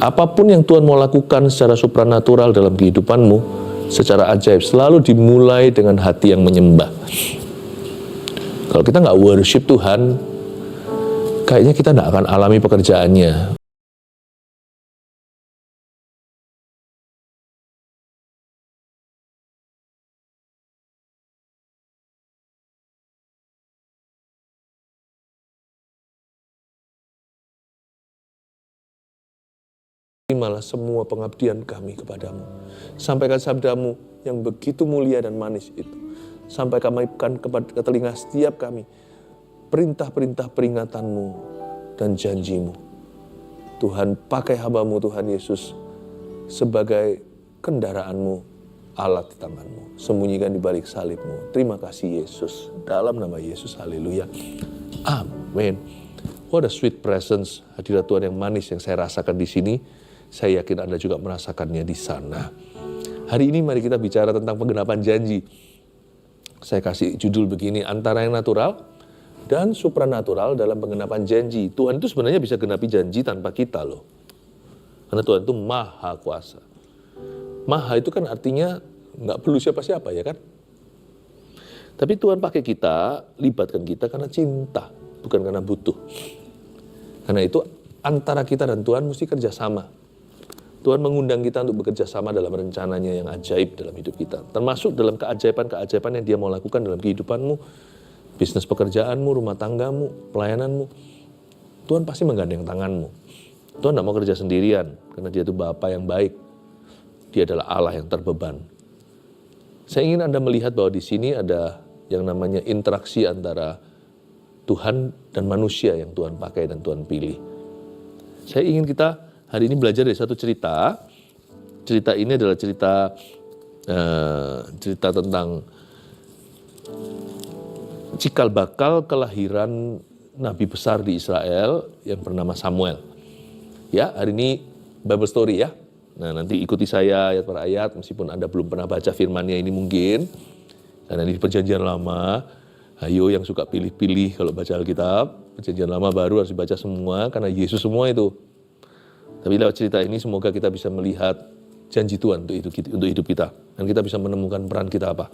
Apapun yang Tuhan mau lakukan secara supranatural dalam kehidupanmu, secara ajaib, selalu dimulai dengan hati yang menyembah. Kalau kita nggak worship Tuhan, kayaknya kita nggak akan alami pekerjaannya. Terimalah semua pengabdian kami kepadamu. Sampaikan sabdamu yang begitu mulia dan manis itu. Sampaikan ke telinga setiap kami perintah-perintah peringatanmu dan janjimu. Tuhan, pakai hamba-Mu Tuhan Yesus sebagai kendaraanmu, alat di tanganmu. Sembunyikan di balik salib-Mu. Terima kasih Yesus. Dalam nama Yesus, haleluya. Amin. What a sweet presence, hadirat Tuhan yang manis yang saya rasakan di sini. Saya yakin Anda juga merasakannya di sana. Hari ini mari kita bicara tentang penggenapan janji. Saya kasih judul begini, antara yang natural dan supranatural dalam penggenapan janji. Tuhan itu sebenarnya bisa genapi janji tanpa kita loh. Karena Tuhan itu maha kuasa. Maha itu kan artinya nggak perlu siapa-siapa ya kan. Tapi Tuhan pakai kita, libatkan kita karena cinta, bukan karena butuh. Karena itu antara kita dan Tuhan mesti kerjasama. Tuhan mengundang kita untuk bekerja sama dalam rencananya yang ajaib dalam hidup kita. Termasuk dalam keajaiban-keajaiban yang Dia mau lakukan dalam kehidupanmu, bisnis pekerjaanmu, rumah tanggamu, pelayananmu. Tuhan pasti menggandeng tanganmu. Tuhan tidak mau kerja sendirian, karena Dia itu Bapa yang baik. Dia adalah Allah yang terbeban. Saya ingin Anda melihat bahwa di sini ada yang namanya interaksi antara Tuhan dan manusia yang Tuhan pakai dan Tuhan pilih. Saya ingin kita hari ini belajar dari satu cerita. Cerita ini adalah cerita tentang cikal bakal kelahiran nabi besar di Israel yang bernama Samuel. Ya, hari ini Bible story ya. Nah, nanti ikuti saya ayat per ayat, meskipun Anda belum pernah baca firman-Nya ini mungkin. Karena ini perjanjian lama. Ayo yang suka pilih-pilih kalau baca Alkitab, perjanjian lama baru harus dibaca semua, karena Yesus semua itu. Tapi lewat cerita ini semoga kita bisa melihat janji Tuhan untuk hidup kita. Dan kita bisa menemukan peran kita apa.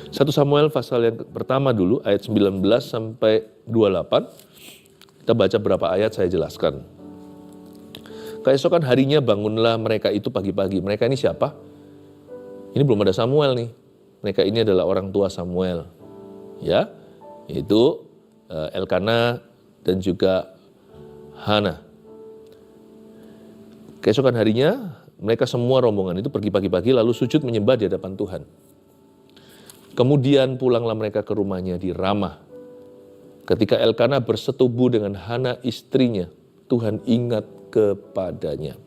1 Samuel pasal yang pertama dulu, ayat 19 sampai 28. Kita baca berapa ayat saya jelaskan. Keesokan harinya bangunlah mereka itu pagi-pagi. Mereka ini siapa? Ini belum ada Samuel nih. Mereka ini adalah orang tua Samuel. Ya, yaitu Elkana dan juga Hana. Keesokan harinya, mereka semua rombongan itu pergi pagi-pagi lalu sujud menyembah di hadapan Tuhan. Kemudian pulanglah mereka ke rumahnya di Ramah. Ketika Elkana bersetubuh dengan Hana istrinya, Tuhan ingat kepadanya.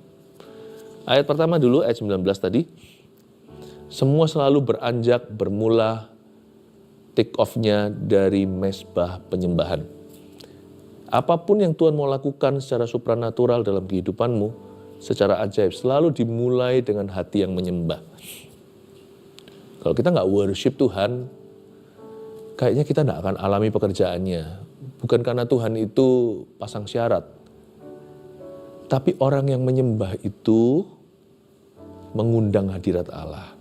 Ayat pertama dulu, ayat 19 tadi. Semua selalu beranjak bermula take off-nya dari mezbah penyembahan. Apapun yang Tuhan mau lakukan secara supranatural dalam kehidupanmu, secara ajaib, selalu dimulai dengan hati yang menyembah. Kalau kita nggak worship Tuhan, kayaknya kita nggak akan alami pekerjaannya. Bukan karena Tuhan itu pasang syarat. Tapi orang yang menyembah itu mengundang hadirat Allah.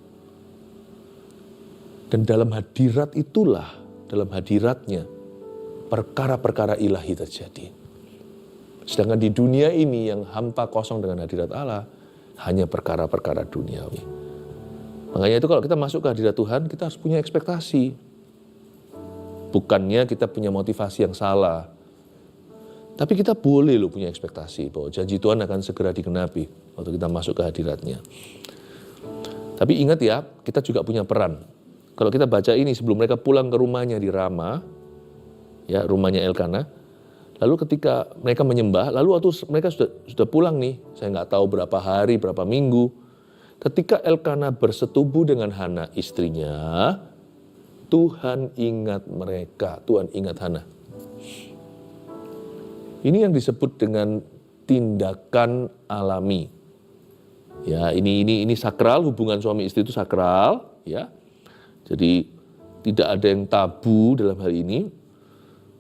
Dan dalam hadirat itulah, dalam hadiratnya, perkara-perkara ilahi terjadi. Sedangkan di dunia ini yang hampa kosong dengan hadirat Allah, hanya perkara-perkara duniawi. Makanya itu kalau kita masuk ke hadirat Tuhan, kita harus punya ekspektasi. Bukannya kita punya motivasi yang salah. Tapi kita boleh loh punya ekspektasi bahwa janji Tuhan akan segera digenapi waktu kita masuk ke hadiratnya. Tapi ingat ya, kita juga punya peran. Kalau kita baca ini sebelum mereka pulang ke rumahnya di Ramah, ya rumahnya Elkana, lalu ketika mereka menyembah, lalu waktu mereka sudah pulang nih, saya nggak tahu berapa hari, berapa minggu. Ketika Elkana bersetubuh dengan Hana istrinya, Tuhan ingat mereka, Tuhan ingat Hana. Ini yang disebut dengan tindakan alami. Ya, ini sakral, hubungan suami istri itu sakral, ya. Jadi tidak ada yang tabu dalam hal ini.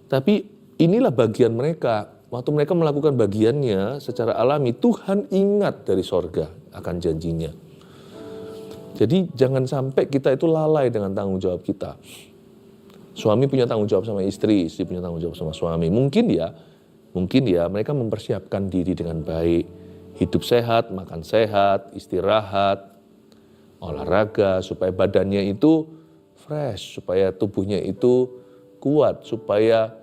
Tapi inilah bagian mereka. waktu mereka melakukan bagiannya secara alami, Tuhan ingat dari sorga akan janjinya. Jadi jangan sampai kita itu lalai dengan tanggung jawab kita. Suami punya tanggung jawab sama istri punya tanggung jawab sama suami. Mungkin ya mereka mempersiapkan diri dengan baik. Hidup sehat, makan sehat, istirahat, olahraga, supaya badannya itu fresh, supaya tubuhnya itu kuat, supaya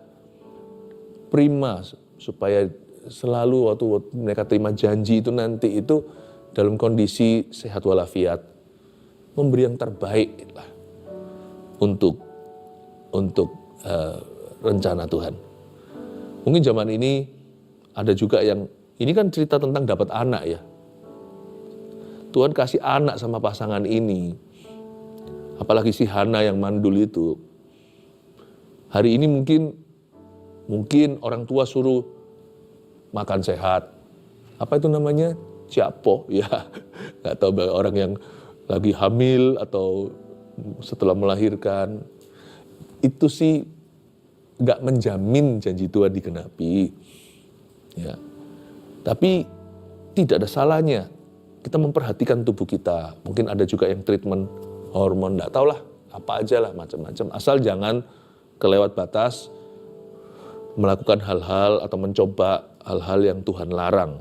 prima, supaya selalu waktu mereka terima janji itu nanti itu dalam kondisi sehat walafiat, memberi yang terbaik lah untuk rencana Tuhan. Mungkin zaman ini ada juga yang, ini kan cerita tentang dapat anak ya. Tuhan kasih anak sama pasangan ini, apalagi si Hana yang mandul itu. Hari ini mungkin orang tua suruh makan sehat. Apa itu namanya? Ciapo, ya. Nggak tahu orang yang lagi hamil atau setelah melahirkan. Itu sih nggak menjamin janji Tuhan digenapi. Ya. Tapi tidak ada salahnya kita memperhatikan tubuh kita. Mungkin ada juga yang treatment hormon, nggak tahu lah, apa aja lah, macam-macam. Asal jangan kelewat batas melakukan hal-hal atau mencoba hal-hal yang Tuhan larang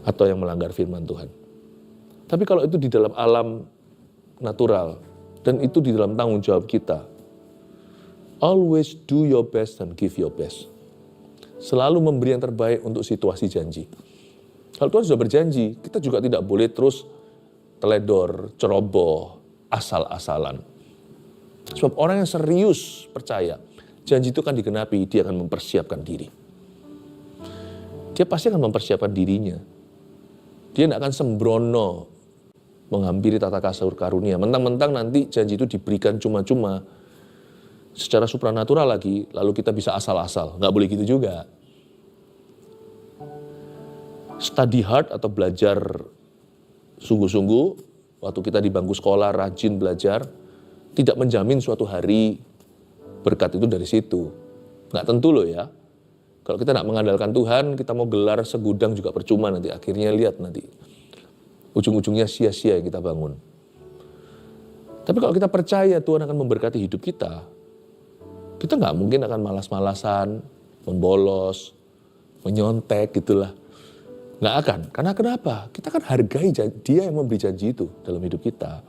atau yang melanggar firman Tuhan. Tapi kalau itu di dalam alam natural dan itu di dalam tanggung jawab kita, always do your best and give your best. Selalu memberi yang terbaik untuk situasi janji. Kalau Tuhan sudah berjanji, kita juga tidak boleh terus teledor, ceroboh, asal-asalan. Sebab orang yang serius percaya, janji itu akan digenapi, dia akan mempersiapkan diri. Dia pasti akan mempersiapkan dirinya. Dia tidak akan sembrono menghampiri tata kasur karunia. Mentang-mentang nanti janji itu diberikan cuma-cuma, secara supranatural lagi, lalu kita bisa asal-asal. Nggak boleh gitu juga. Study hard atau belajar sungguh-sungguh, waktu kita di bangku sekolah rajin belajar, tidak menjamin suatu hari berkat itu dari situ. Nggak tentu loh ya. Kalau kita nggak mengandalkan Tuhan, kita mau gelar segudang juga percuma nanti. Akhirnya lihat nanti. Ujung-ujungnya sia-sia yang kita bangun. Tapi kalau kita percaya Tuhan akan memberkati hidup kita nggak mungkin akan malas-malasan, membolos, menyontek gitulah. Nggak akan. Karena kenapa? Kita kan hargai dia yang memberi janji itu dalam hidup kita.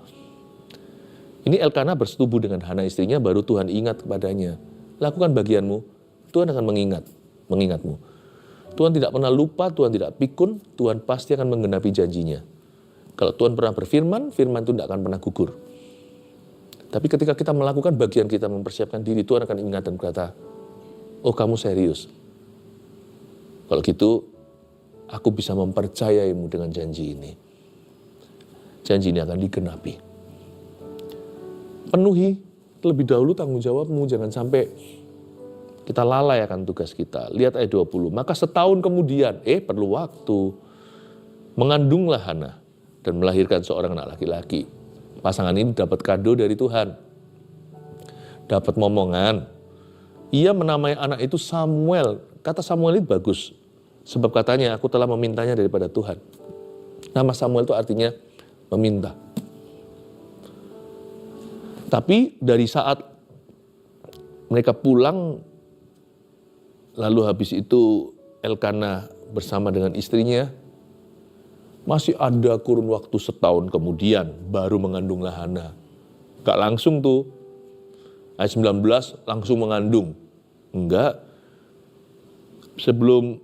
Ini Elkana bersetubuh dengan Hana istrinya, baru Tuhan ingat kepadanya. Lakukan bagianmu, Tuhan akan mengingatmu. Tuhan tidak pernah lupa, Tuhan tidak pikun, Tuhan pasti akan menggenapi janjinya. Kalau Tuhan pernah berfirman, firman itu tidak akan pernah gugur. Tapi ketika kita melakukan bagian kita, mempersiapkan diri, Tuhan akan ingat dan berkata, oh kamu serius. Kalau gitu, aku bisa mempercayaimu dengan janji ini. Janji ini akan digenapi. Penuhi terlebih dahulu tanggung jawabmu, jangan sampai kita lalai akan tugas kita. Lihat ayat 20, maka setahun kemudian, perlu waktu, mengandunglah Hana dan melahirkan seorang anak laki-laki. Pasangan ini dapat kado dari Tuhan. Dapat momongan. Ia menamai anak itu Samuel. Kata Samuel itu bagus. Sebab katanya, aku telah memintanya daripada Tuhan. Nama Samuel itu artinya meminta. Tapi dari saat mereka pulang, lalu habis itu Elkana bersama dengan istrinya, masih ada kurun waktu setahun kemudian baru mengandunglah Hana. Gak langsung tuh, ayat 19 langsung mengandung. Enggak. Sebelum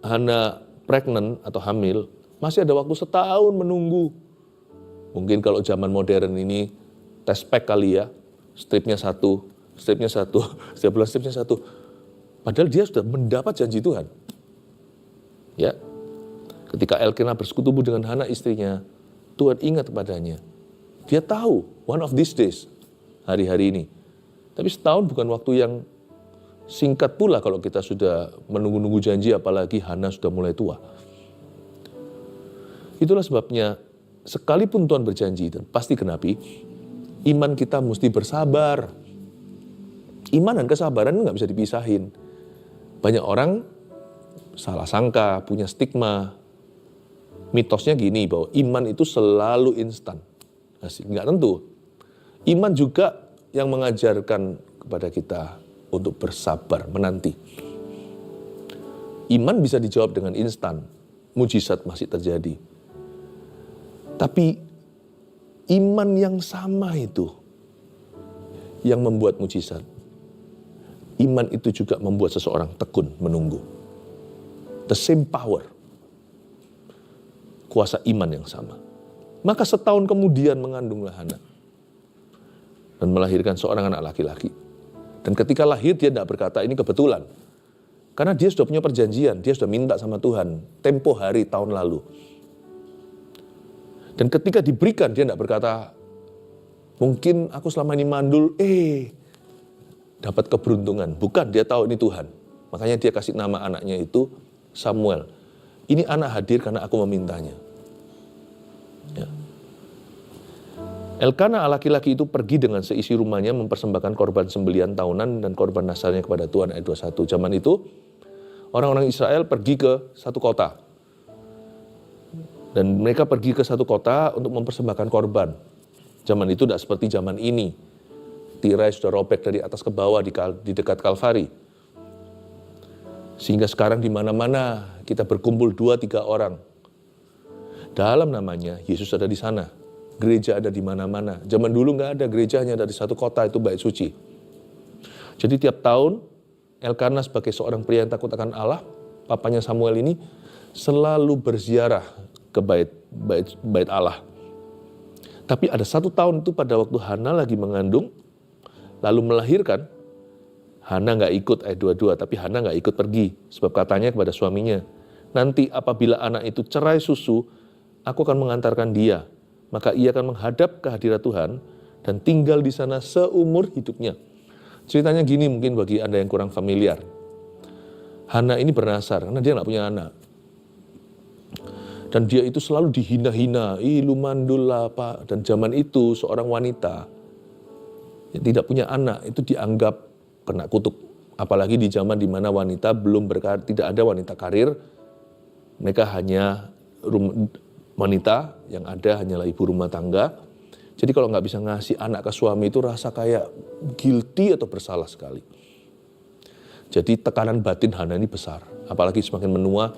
Hana pregnant atau hamil, masih ada waktu setahun menunggu. Mungkin kalau zaman modern ini, tes pack kali ya, stripnya satu, setiap bulan stripnya satu. Padahal dia sudah mendapat janji Tuhan. Ya, ketika Elkana bersekutu dengan Hana istrinya, Tuhan ingat kepadanya. Dia tahu, one of these days, hari-hari ini. Tapi setahun bukan waktu yang singkat pula kalau kita sudah menunggu-nunggu janji, apalagi Hana sudah mulai tua. Itulah sebabnya, sekalipun Tuhan berjanji dan pasti genapi, iman kita mesti bersabar. Iman dan kesabaran nggak bisa dipisahin. Banyak orang salah sangka, punya stigma. Mitosnya gini, bahwa iman itu selalu instan. Nggak tentu. Iman juga yang mengajarkan kepada kita untuk bersabar, menanti. Iman bisa dijawab dengan instan. Mujizat masih terjadi. Tapi iman yang sama itu yang membuat mujizat. Iman itu juga membuat seseorang tekun menunggu. The same power. Kuasa iman yang sama. Maka setahun kemudian mengandunglah Hana. Dan melahirkan seorang anak laki-laki. Dan ketika lahir dia tidak berkata ini kebetulan. Karena dia sudah punya perjanjian. Dia sudah minta sama Tuhan. Tempo hari tahun lalu. Dan ketika diberikan dia tidak berkata mungkin aku selama ini mandul. Dapat keberuntungan. Bukan, dia tahu ini Tuhan. Makanya dia kasih nama anaknya itu Samuel. Ini anak hadir karena aku memintanya. Ya. Elkana laki-laki itu pergi dengan seisi rumahnya mempersembahkan korban sembelihan tahunan dan korban nasalnya kepada Tuhan. Ayat 21. Zaman itu orang-orang Israel pergi ke satu kota. Dan mereka pergi ke satu kota untuk mempersembahkan korban. Zaman itu tidak seperti zaman ini. Tirai sudah robek dari atas ke bawah di dekat Kalvari. Sehingga sekarang di mana-mana kita berkumpul 2-3 orang. Dalam namanya Yesus ada di sana. Gereja ada di mana-mana. Zaman dulu nggak ada, gereja hanya dari satu kota, itu Bait Suci. Jadi tiap tahun Elkana sebagai seorang pria yang takut akan Allah, papanya Samuel ini selalu berziarah ke bait Allah. Tapi ada satu tahun itu pada waktu Hana lagi mengandung, lalu melahirkan, Hana nggak ikut ayat 22, tapi Hana nggak ikut pergi. Sebab katanya kepada suaminya, nanti apabila anak itu cerai susu, aku akan mengantarkan dia. Maka ia akan menghadap ke hadirat Tuhan dan tinggal di sana seumur hidupnya. Ceritanya gini mungkin bagi Anda yang kurang familiar. Hana ini bernasar karena dia nggak punya anak. Dan dia itu selalu dihina-hina, lu mandul lah Pak. Dan zaman itu seorang wanita yang tidak punya anak itu dianggap kena kutuk. Apalagi di zaman di mana wanita belum tidak ada wanita karir. Mereka hanya wanita, yang ada hanyalah ibu rumah tangga. Jadi kalau nggak bisa ngasih anak ke suami itu rasa kayak guilty atau bersalah sekali. Jadi tekanan batin Hana ini besar. Apalagi semakin menua.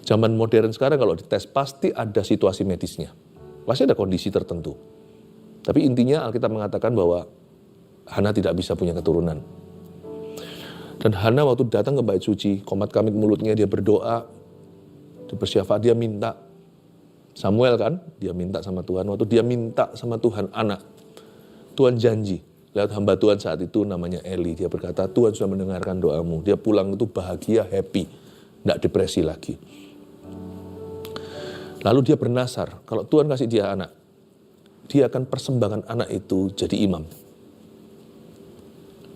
Zaman modern sekarang kalau dites pasti ada situasi medisnya. Pasti ada kondisi tertentu. Tapi intinya Alkitab mengatakan bahwa Hana tidak bisa punya keturunan. Dan Hana waktu datang ke Bait Suci, komat kamit mulutnya, dia berdoa, dia bersyafaat, dia minta. Samuel kan, dia minta sama Tuhan. Waktu dia minta sama Tuhan anak, Tuhan janji. Lewat hamba Tuhan saat itu namanya Eli. Dia berkata, Tuhan sudah mendengarkan doamu. Dia pulang itu bahagia, happy. Tidak depresi lagi. Lalu dia bernasar, kalau Tuhan kasih dia anak, dia akan persembahkan anak itu jadi imam.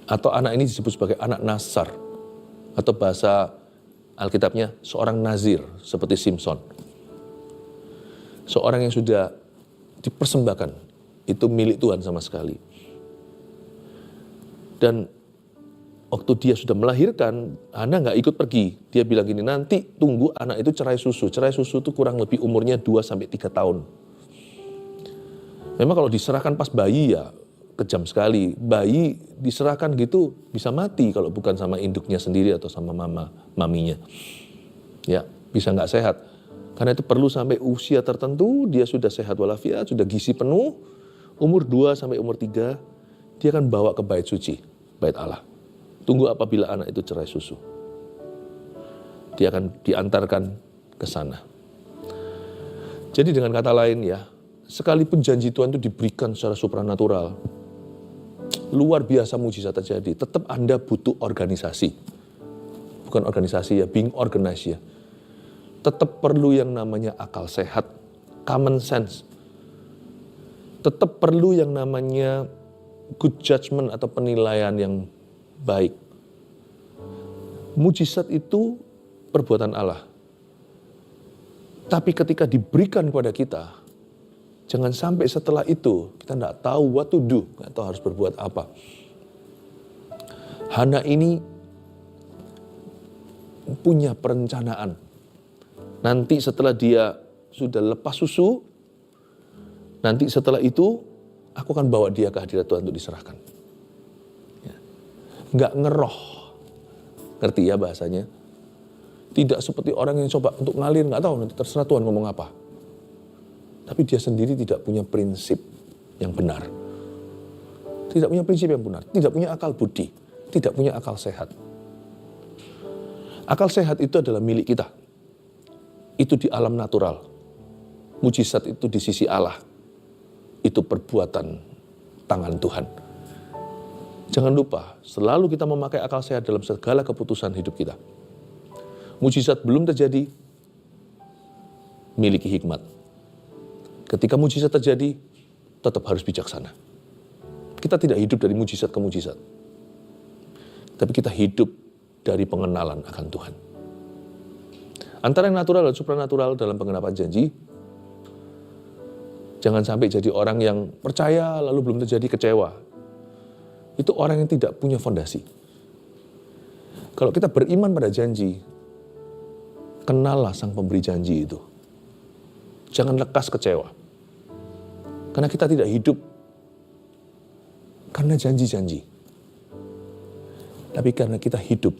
Atau anak ini disebut sebagai anak nasar. Atau bahasa Alkitabnya seorang nazir seperti Simson. Seorang yang sudah dipersembahkan. Itu milik Tuhan sama sekali. Dan waktu dia sudah melahirkan, Hana nggak ikut pergi. Dia bilang gini, nanti tunggu anak itu cerai susu. Cerai susu itu kurang lebih umurnya 2-3 tahun. Memang kalau diserahkan pas bayi ya kejam sekali. Bayi diserahkan gitu bisa mati kalau bukan sama induknya sendiri atau sama maminya. Ya, bisa nggak sehat. Karena itu perlu sampai usia tertentu, dia sudah sehat walafiat, sudah gizi penuh. Umur 2 sampai umur 3, dia akan bawa ke Bait Suci, Bait Allah. Tunggu apabila anak itu cerai susu. Dia akan diantarkan ke sana. Jadi dengan kata lain ya, sekalipun janji Tuhan itu diberikan secara supranatural, luar biasa mujizat terjadi, tetap Anda butuh organisasi. Bukan organisasi ya, being organized ya. Tetap perlu yang namanya akal sehat, common sense. Tetap perlu yang namanya good judgment atau penilaian yang baik. Mujizat itu perbuatan Allah. Tapi ketika diberikan kepada kita, jangan sampai setelah itu kita tidak tahu what to do, tidak tahu harus berbuat apa. Hana ini punya perencanaan. Nanti setelah dia sudah lepas susu, nanti setelah itu aku akan bawa dia ke hadirat Tuhan untuk diserahkan. Ya. Nggak ngeroh. Ngerti ya bahasanya? Tidak seperti orang yang coba untuk ngalir, nggak tahu nanti terserah Tuhan ngomong apa. Tapi dia sendiri tidak punya prinsip yang benar. Tidak punya prinsip yang benar. Tidak punya akal budi. Tidak punya akal sehat. Akal sehat itu adalah milik kita. Itu di alam natural. Mujizat itu di sisi Allah. Itu perbuatan tangan Tuhan. Jangan lupa, selalu kita memakai akal sehat dalam segala keputusan hidup kita. Mujizat belum terjadi, miliki hikmat. Ketika mujizat terjadi, tetap harus bijaksana. Kita tidak hidup dari mujizat ke mujizat. Tapi kita hidup dari pengenalan akan Tuhan. Antara yang natural dan supranatural dalam penggenapan janji, jangan sampai jadi orang yang percaya lalu belum terjadi kecewa. Itu orang yang tidak punya fondasi. Kalau kita beriman pada janji, kenallah sang pemberi janji itu. Jangan lekas kecewa. Karena kita tidak hidup karena janji-janji. Tapi karena kita hidup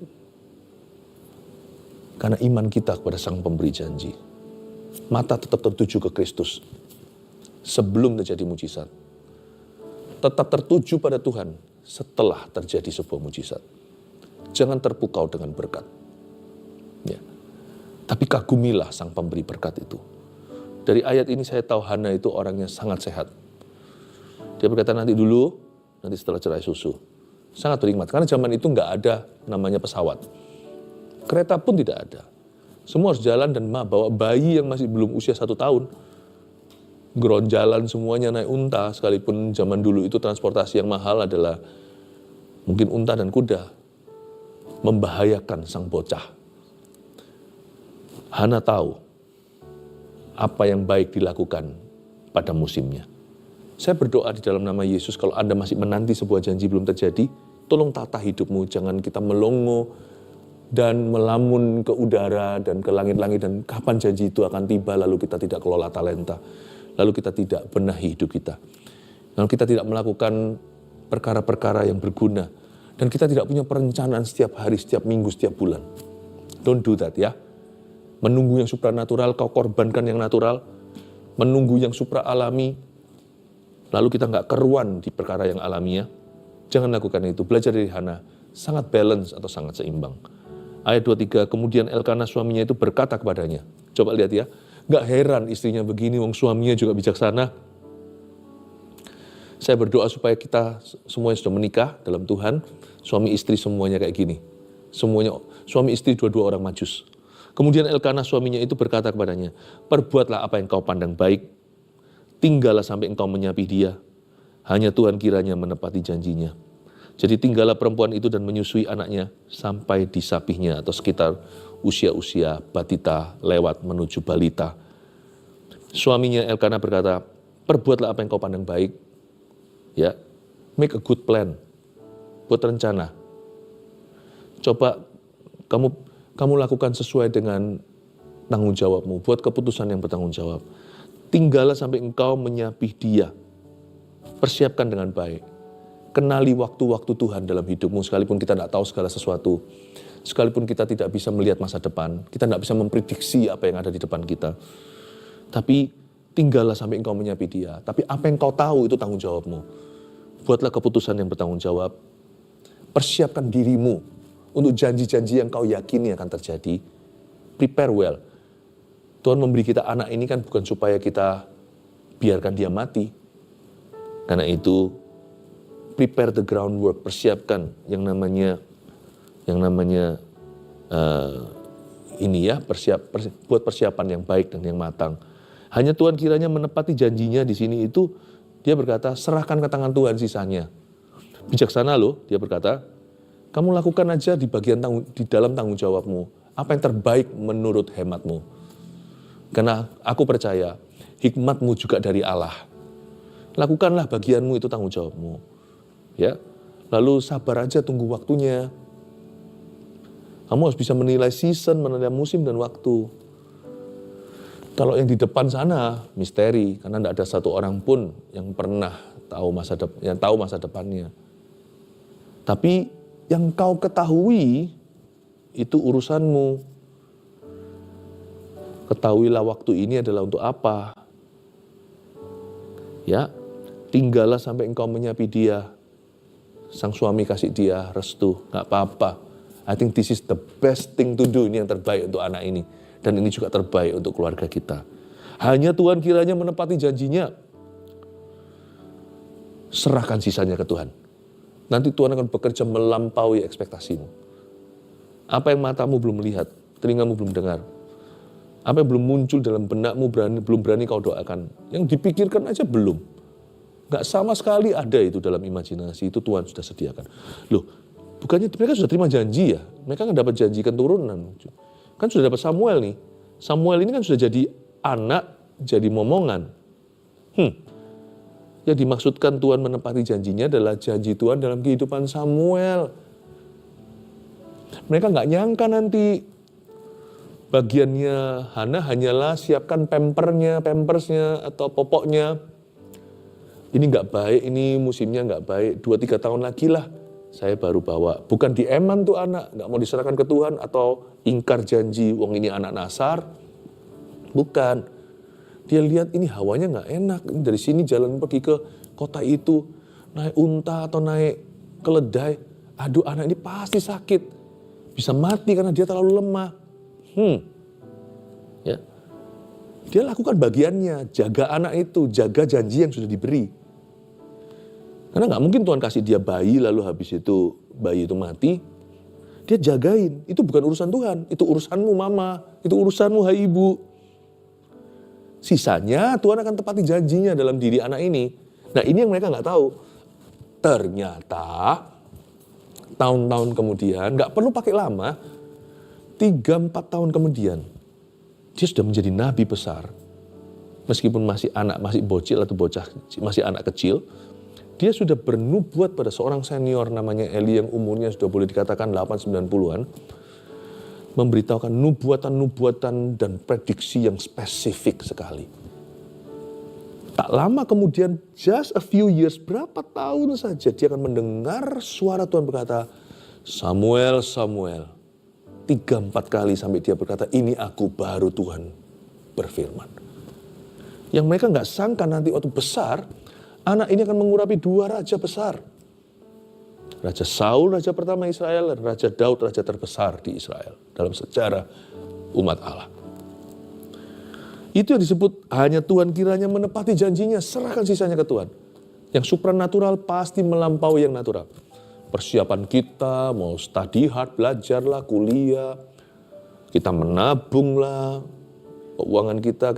karena iman kita kepada sang pemberi janji. Mata tetap tertuju ke Kristus sebelum terjadi mujizat. Tetap tertuju pada Tuhan setelah terjadi sebuah mujizat. Jangan terpukau dengan berkat. Ya. Tapi kagumilah sang pemberi berkat itu. Dari ayat ini saya tahu Hana itu orangnya sangat sehat. Dia berkata nanti setelah cerai susu. Sangat berhikmat. Karena zaman itu nggak ada namanya pesawat. Kereta pun tidak ada. Semua harus jalan dan bawa bayi yang masih belum usia 1 tahun. Geronjalan semuanya naik unta. Sekalipun zaman dulu itu transportasi yang mahal adalah mungkin unta dan kuda. Membahayakan sang bocah. Hana tahu apa yang baik dilakukan pada musimnya. Saya berdoa di dalam nama Yesus, kalau Anda masih menanti sebuah janji belum terjadi, tolong tata hidupmu, jangan kita melongo dan melamun ke udara dan ke langit-langit dan kapan janji itu akan tiba lalu kita tidak kelola talenta, lalu kita tidak benahi hidup kita. Lalu kita tidak melakukan perkara-perkara yang berguna dan kita tidak punya perencanaan setiap hari, setiap minggu, setiap bulan. Don't do that ya. Menunggu yang supranatural, kau korbankan yang natural. Menunggu yang supra alami, lalu kita nggak keruan di perkara yang alamiah. Jangan lakukan itu. Belajar dari Hana, sangat balance atau sangat seimbang. Ayat 23, kemudian Elkana suaminya itu berkata kepadanya. Coba lihat ya, nggak heran istrinya begini, wong suaminya juga bijaksana. Saya berdoa supaya kita semuanya sudah menikah dalam Tuhan, suami istri semuanya kayak gini. Semuanya, suami istri dua-dua orang majus. Kemudian Elkana suaminya itu berkata kepadanya, perbuatlah apa yang kau pandang baik, tinggallah sampai engkau menyapi dia, hanya Tuhan kiranya menepati janjinya. Jadi tinggallah perempuan itu dan menyusui anaknya sampai disapihnya atau sekitar usia-usia batita lewat menuju balita. Suaminya Elkana berkata, perbuatlah apa yang kau pandang baik, ya, make a good plan, buat rencana. Coba kamu lakukan sesuai dengan tanggung jawabmu. Buat keputusan yang bertanggung jawab. Tinggallah sampai engkau menyapih dia. Persiapkan dengan baik. Kenali waktu-waktu Tuhan dalam hidupmu. Sekalipun kita tidak tahu segala sesuatu. Sekalipun kita tidak bisa melihat masa depan. Kita tidak bisa memprediksi apa yang ada di depan kita. Tapi tinggallah sampai engkau menyapih dia. Tapi apa yang kau tahu itu tanggung jawabmu. Buatlah keputusan yang bertanggung jawab. Persiapkan dirimu untuk janji-janji yang kau yakini akan terjadi. Prepare well. Tuhan memberi kita anak ini kan bukan supaya kita biarkan dia mati. Karena itu, prepare the groundwork, persiapkan yang namanya buat persiapan yang baik dan yang matang. Hanya Tuhan kiranya menepati janjinya di sini itu, dia berkata, serahkan ke tangan Tuhan sisanya. Bijaksana loh, dia berkata, kamu lakukan aja di dalam tanggung jawabmu. Apa yang terbaik menurut hematmu. Karena aku percaya, hikmatmu juga dari Allah. Lakukanlah bagianmu, itu tanggung jawabmu. Ya, lalu sabar aja, tunggu waktunya. Kamu harus bisa menilai season, menilai musim dan waktu. Kalau yang di depan sana misteri, karena tidak ada satu orang pun yang pernah tahu masa depannya. Tapi yang kau ketahui itu urusanmu. Ketahuilah waktu ini adalah untuk apa. Ya, tinggallah sampai engkau menyapi dia. Sang suami kasih dia restu, gak apa-apa. I think this is the best thing to do. Ini yang terbaik untuk anak ini. Dan ini juga terbaik untuk keluarga kita. Hanya Tuhan kiranya menepati janjinya. Serahkan sisanya ke Tuhan. Nanti Tuhan akan bekerja melampaui ekspektasimu. Apa yang matamu belum melihat, telingamu belum dengar. Apa yang belum muncul dalam benakmu belum berani kau doakan. Yang dipikirkan aja belum. Gak sama sekali ada itu dalam imajinasi. Itu Tuhan sudah sediakan. Loh, bukannya mereka sudah terima janji ya? Mereka kan dapat janjikan turunan. Kan sudah dapat Samuel nih. Samuel ini kan sudah jadi anak, jadi momongan. Yang dimaksudkan Tuhan menepati janjinya adalah janji Tuhan dalam kehidupan Samuel. Mereka nggak nyangka nanti bagiannya Hana hanyalah siapkan pampersnya atau popoknya. Ini nggak baik, ini musimnya nggak baik. 2-3 tahun lagi lah saya baru bawa. Bukan dieman tuh anak, nggak mau diserahkan ke Tuhan atau ingkar janji, wong ini anak nasar. Bukan. Dia lihat ini hawanya nggak enak. Dari sini jalan pergi ke kota itu. Naik unta atau naik keledai. Aduh, anak ini pasti sakit. Bisa mati karena dia terlalu lemah. Ya. Dia lakukan bagiannya. Jaga anak itu. Jaga janji yang sudah diberi. Karena nggak mungkin Tuhan kasih dia bayi lalu habis itu bayi itu mati. Dia jagain. Itu bukan urusan Tuhan. Itu urusanmu mama. Itu urusanmu hai ibu. Sisanya Tuhan akan tepati janjinya dalam diri anak ini. Nah ini yang mereka nggak tahu. Ternyata tahun-tahun kemudian, nggak perlu pakai lama, 3-4 tahun kemudian, dia sudah menjadi nabi besar. Meskipun masih bocil atau bocah, masih anak kecil, dia sudah bernubuat pada seorang senior namanya Eli yang umurnya sudah boleh dikatakan 8-90-an. Memberitahukan nubuatan-nubuatan dan prediksi yang spesifik sekali. Tak lama kemudian, just a few years, berapa tahun saja dia akan mendengar suara Tuhan berkata, Samuel, Samuel. 3-4 kali sampai dia berkata, ini aku baru Tuhan berfirman. Yang mereka nggak sangka nanti waktu besar, anak ini akan mengurapi 2 raja besar. Raja Saul, raja pertama Israel, dan Raja Daud, raja terbesar di Israel dalam sejarah umat Allah. Itu yang disebut hanya Tuhan kiranya menepati janjinya, serahkan sisanya ke Tuhan. Yang supranatural pasti melampaui yang natural. Persiapan kita, mau study hard, belajarlah, kuliah, kita menabunglah, keuangan kita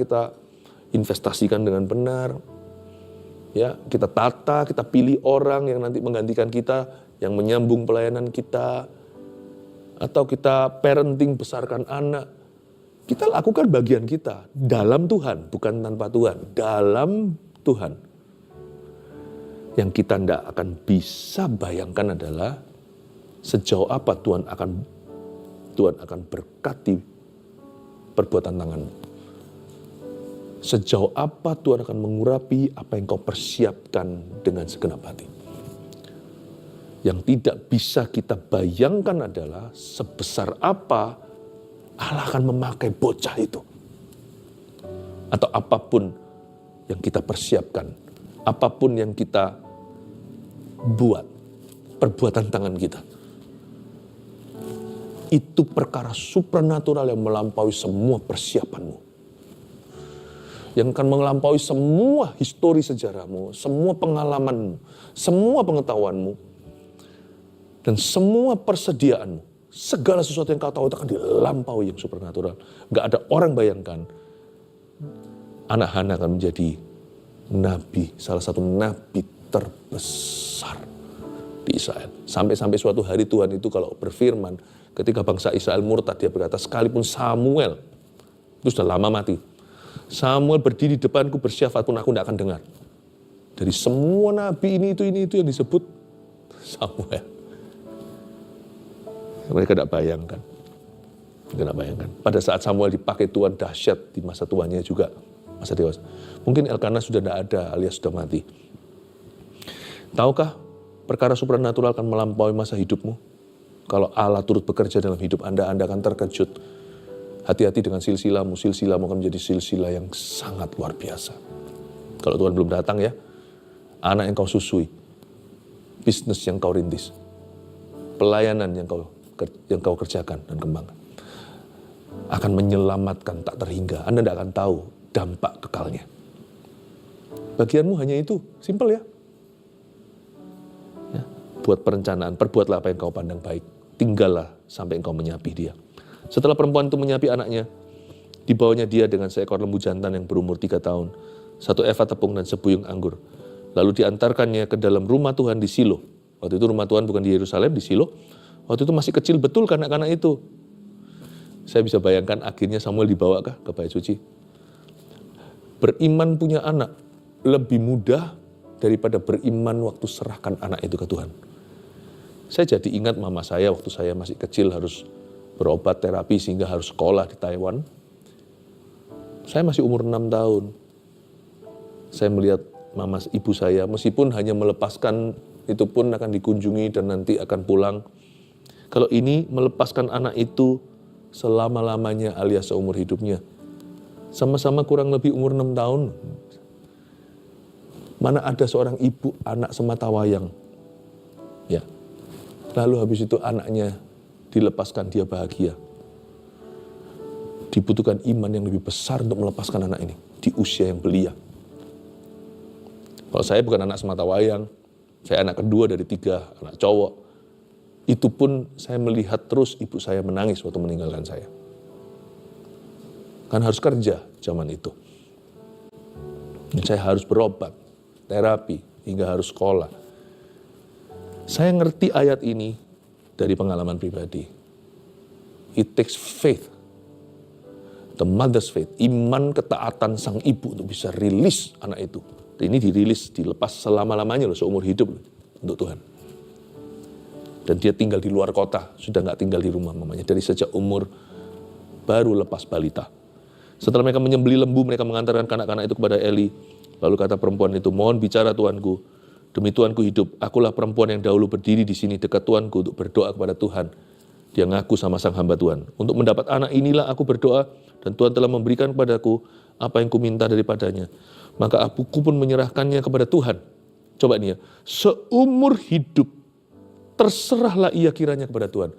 investasikan dengan benar. Ya, kita tata, kita pilih orang yang nanti menggantikan kita, yang menyambung pelayanan kita, atau kita parenting, besarkan anak. Kita lakukan bagian kita dalam Tuhan, bukan tanpa Tuhan, dalam Tuhan. Yang kita tidak akan bisa bayangkan adalah sejauh apa Tuhan akan berkati perbuatan tanganmu. Sejauh apa Tuhan akan mengurapi apa yang kau persiapkan dengan segenap hati. Yang tidak bisa kita bayangkan adalah sebesar apa Allah akan memakai bocah itu. Atau apapun yang kita persiapkan. Apapun yang kita buat. Perbuatan tangan kita. Itu perkara supranatural yang melampaui semua persiapanmu. Yang akan melampaui semua histori sejarahmu, semua pengalamanmu, semua pengetahuanmu, dan semua persediaanmu. Segala sesuatu yang kau tahu itu akan dilampaui yang supernatural. Gak ada orang bayangkan anak Hana akan menjadi nabi, salah satu nabi terbesar di Israel. Sampai-sampai suatu hari Tuhan itu kalau berfirman, ketika bangsa Israel murtad, dia berkata, sekalipun Samuel, itu sudah lama mati, Samuel berdiri di depanku bersyafaat pun aku tidak akan dengar. Dari semua nabi ini itu yang disebut Samuel. Mereka tidak bayangkan. Kena bayangkan. Pada saat Samuel dipakai Tuhan dahsyat di masa tuanya juga, masa dewasa. Mungkin Elkana sudah tidak ada alias sudah mati. Tahukah perkara supranatural akan melampaui masa hidupmu? Kalau Allah turut bekerja dalam hidup Anda akan terkejut. Hati-hati dengan silsilamu akan menjadi silsilah yang sangat luar biasa. Kalau Tuhan belum datang ya, anak yang kau susui, bisnis yang kau rintis, pelayanan yang kau kerjakan dan kembangkan, akan menyelamatkan tak terhingga. Anda tidak akan tahu dampak kekalnya. Bagianmu hanya itu, simpel ya. Buat perencanaan, perbuatlah apa yang kau pandang baik. Tinggallah sampai engkau menyapi dia. Setelah perempuan itu menyapi anaknya, dibawanya dia dengan seekor lembu jantan yang berumur 3 tahun, 1 eva tepung dan sebuyung anggur. Lalu diantarkannya ke dalam rumah Tuhan di Silo. Waktu itu rumah Tuhan bukan di Yerusalem, di Silo. Waktu itu masih kecil betul kanak-kanak itu. Saya bisa bayangkan akhirnya Samuel dibawa ke bait suci. Beriman punya anak lebih mudah daripada beriman waktu serahkan anak itu ke Tuhan. Saya jadi ingat mama saya waktu saya masih kecil harus berobat terapi sehingga harus sekolah di Taiwan. Saya masih umur 6 tahun. Saya melihat mama ibu saya meskipun hanya melepaskan itu pun akan dikunjungi dan nanti akan pulang. Kalau ini melepaskan anak itu selama-lamanya alias seumur hidupnya. Sama-sama kurang lebih umur 6 tahun. Mana ada seorang ibu anak semata wayang. Ya. Lalu habis itu anaknya dilepaskan, dia bahagia. Dibutuhkan iman yang lebih besar untuk melepaskan anak ini di usia yang belia. Kalau saya bukan anak semata wayang, saya anak kedua dari 3 anak cowok. Itu pun saya melihat terus ibu saya menangis waktu meninggalkan saya. Kan harus kerja zaman itu. Dan saya harus berobat, terapi, hingga harus sekolah. Saya ngerti ayat ini dari pengalaman pribadi. It takes faith. The mother's faith. Iman ketaatan sang ibu untuk bisa rilis anak itu. Dan ini dirilis, dilepas selama-lamanya loh, seumur hidup loh, untuk Tuhan. Dan dia tinggal di luar kota, sudah nggak tinggal di rumah mamanya. Dari sejak umur baru lepas balita. Setelah mereka menyembelih lembu, mereka mengantarkan kanak-kanak itu kepada Eli. Lalu kata perempuan itu, mohon bicara tuanku, demi Tuanku hidup, akulah perempuan yang dahulu berdiri di sini dekat Tuanku untuk berdoa kepada Tuhan. Dia ngaku sama sang hamba Tuhan. Untuk mendapat anak inilah aku berdoa, dan Tuhan telah memberikan kepadaku apa yang kuminta daripadanya. Maka aku pun menyerahkannya kepada Tuhan. Coba ini ya, seumur hidup terserahlah ia kiranya kepada Tuhan.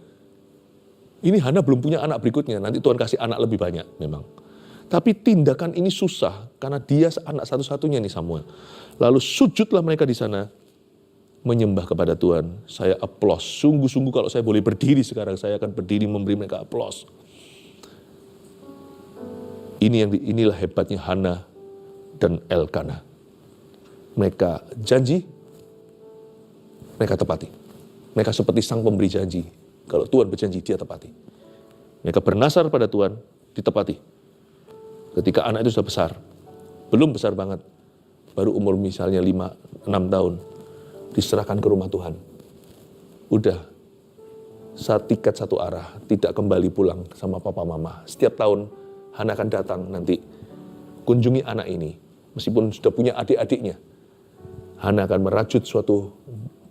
Ini Hana belum punya anak berikutnya, nanti Tuhan kasih anak lebih banyak memang. Tapi tindakan ini susah karena dia anak satu-satunya nih Samuel. Lalu sujudlah mereka di sana menyembah kepada Tuhan. Saya aplaus. Sungguh-sungguh kalau saya boleh berdiri sekarang, saya akan berdiri memberi mereka aplaus. Inilah hebatnya Hana dan Elkana. Mereka janji, mereka tepati. Mereka seperti sang pemberi janji. Kalau Tuhan berjanji, dia tepati. Mereka bernasar pada Tuhan, ditepati. Ketika anak itu sudah besar, belum besar banget, baru umur misalnya 5-6 tahun, diserahkan ke rumah Tuhan. Udah, tiket satu arah, tidak kembali pulang sama papa mama. Setiap tahun, Hana akan datang nanti, kunjungi anak ini. Meskipun sudah punya adik-adiknya, Hana akan merajut suatu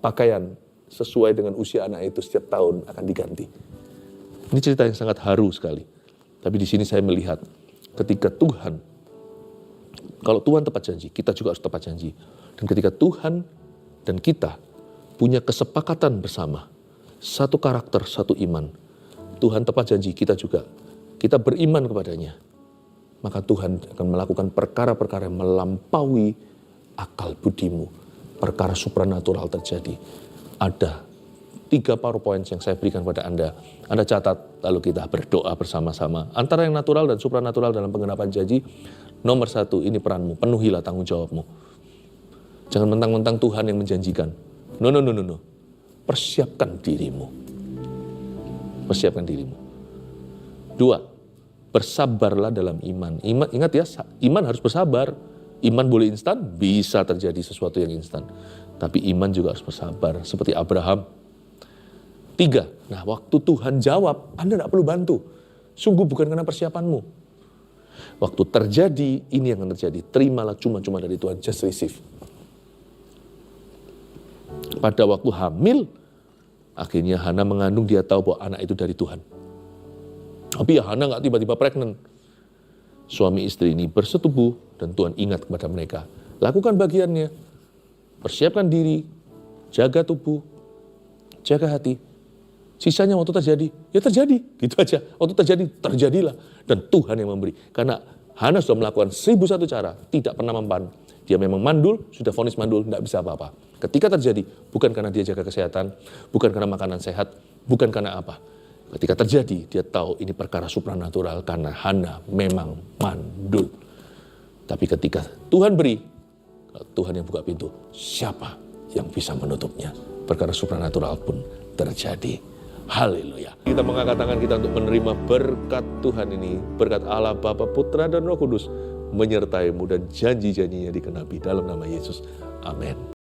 pakaian sesuai dengan usia anak itu, setiap tahun akan diganti. Ini cerita yang sangat haru sekali. Tapi di sini saya melihat, ketika Tuhan, kalau Tuhan tepat janji, kita juga harus tepat janji. Dan ketika Tuhan dan kita punya kesepakatan bersama, satu karakter, satu iman, Tuhan tepat janji, kita juga, kita beriman kepadanya, maka Tuhan akan melakukan perkara-perkara yang melampaui akal budimu. Perkara supranatural terjadi. Ada 3 PowerPoint yang saya berikan pada Anda. Anda catat, lalu kita berdoa bersama-sama. Antara yang natural dan supranatural dalam penggenapan janji, nomor 1, ini peranmu, penuhilah tanggung jawabmu. Jangan mentang-mentang Tuhan yang menjanjikan. No. Persiapkan dirimu. Persiapkan dirimu. 2, bersabarlah dalam iman. Ingat ya, iman harus bersabar. Iman boleh instan, bisa terjadi sesuatu yang instan. Tapi iman juga harus bersabar, seperti Abraham. 3, nah waktu Tuhan jawab, Anda tidak perlu bantu. Sungguh bukan karena persiapanmu. Waktu terjadi, ini yang akan terjadi. Terimalah cuma-cuma dari Tuhan, just receive. Pada waktu hamil, akhirnya Hana mengandung, dia tahu bahwa anak itu dari Tuhan. Tapi ya Hana gak tiba-tiba pregnant. Suami istri ini bersetubuh dan Tuhan ingat kepada mereka. Lakukan bagiannya, persiapkan diri, jaga tubuh, jaga hati. Sisanya waktu terjadi, ya terjadi, gitu aja. Waktu terjadi, terjadilah. Dan Tuhan yang memberi. Karena Hana sudah melakukan 1001 cara, tidak pernah mempan. Dia memang mandul, sudah vonis mandul, tidak bisa apa-apa. Ketika terjadi, bukan karena dia jaga kesehatan, bukan karena makanan sehat, bukan karena apa. Ketika terjadi, dia tahu ini perkara supranatural karena Hana memang mandul. Tapi ketika Tuhan beri, Tuhan yang buka pintu, siapa yang bisa menutupnya? Perkara supranatural pun terjadi. Haleluya. Kita mengangkat tangan kita untuk menerima berkat Tuhan ini. Berkat Allah, Bapa, Putra, dan Roh Kudus menyertaimu dan janji-janjinya dikenapi dalam nama Yesus. Amin.